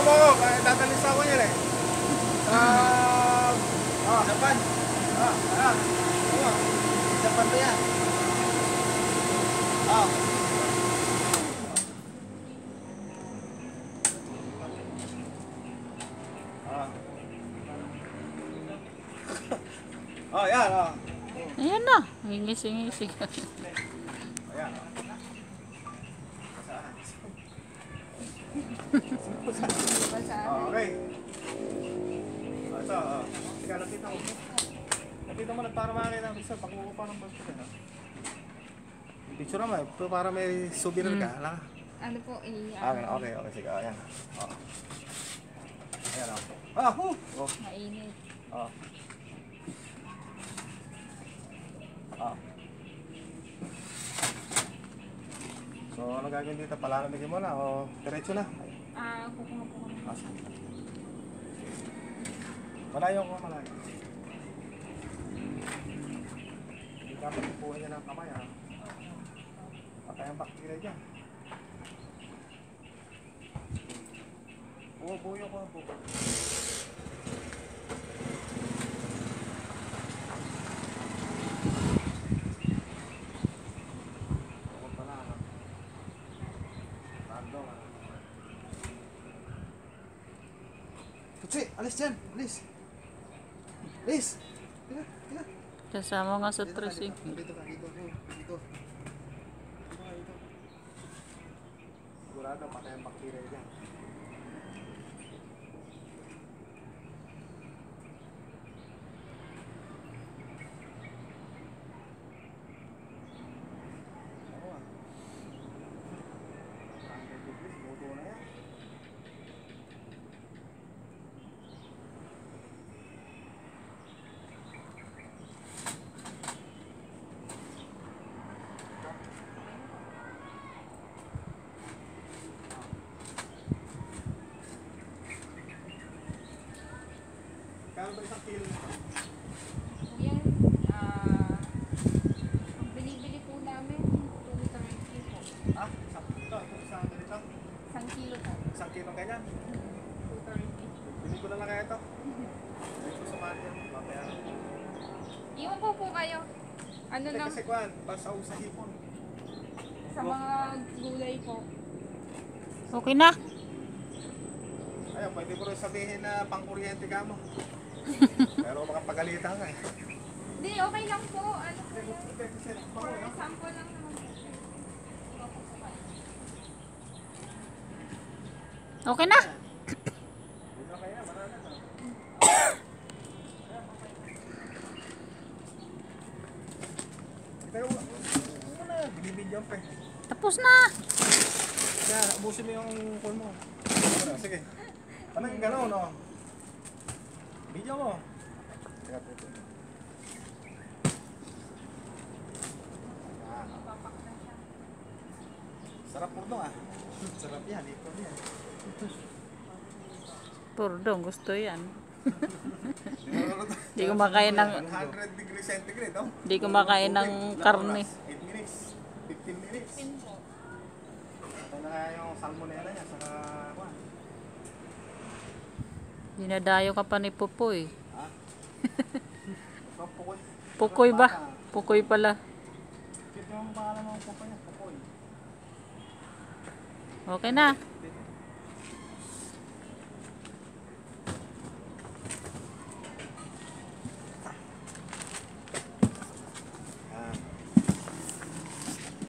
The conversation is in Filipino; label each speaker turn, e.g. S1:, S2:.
S1: mo ako, dadalis ako niyan eh. Japan. Japan to yan. Yan.
S2: Ayan na. Hingis-hingisig.
S1: Ayan. Okay. Ito, sige, lapitan mo. Lapitan mo na para makakita ng isa. Pag-uupa ng bus ko. Picture naman, para may souvenir ka.
S3: Ano po,
S1: Okay, sige. Ayan. Ayan.
S3: mainit.
S1: So, ano gagawin dito? Palalamigin mo na o diretso na?
S3: Kukuha po kami.
S1: Malayo ko, malayo. Hindi dapat ipuhin niya ng kamay, ha? Patay ang bakterya dyan. Buyo ko. Kutsi, alis dyan, alis. Tira.
S2: Kasama nga sa trusing.
S1: Dito. Sigurado, patay ang bakterya dyan. Kano ba isang kilo nito?
S3: Yan, ang binibili po namin, 230 po.
S1: Isang ganito?
S3: 1 kilo po.
S1: Isang kilo ganyan?
S3: 230.
S1: Bili ko na lang kaya ito. Bili ko sa market. Mabayaran.
S3: Iwan po kayo. Ano
S1: Hindi
S3: lang,
S1: kasi kuhan, pasaw sa hipon.
S3: sa mga gulay po.
S2: Okay na.
S1: Ayun, pwede mo rin sabihin na pang-kuryente ka mo. Pero makapagalitan ka eh.
S3: Hindi, okay lang po. Ano po yan?
S1: Kasi
S3: For example lang naman po.
S2: Okay na.
S1: Hindi na kaya, marami na. Pero, ano na, binibidyan pa eh.
S2: Tapos na.
S1: Kaya, ubusin mo yung call mo. Sige. Ano yung gano'n, no? Video mo. Teka, teka. Sarap po ah. Sarap yan, ito yan.
S2: Purdong, gusto yan. Di kumakain ng
S1: 100 degrees centigrade, oh.
S2: Di kumakain ng karne.
S1: 8 minutes, 15 minutes.
S3: Pin po.
S1: Ito na kaya yung salmonella niya, saka kuwan.
S2: Dinadayo ka pa ni Pupoy.
S1: Ha? Ito, pukoy.
S2: Pukoy ba? Pukoy pala.
S1: Kit yung pangalan ng pukoy niya, pukoy.
S2: Okay na.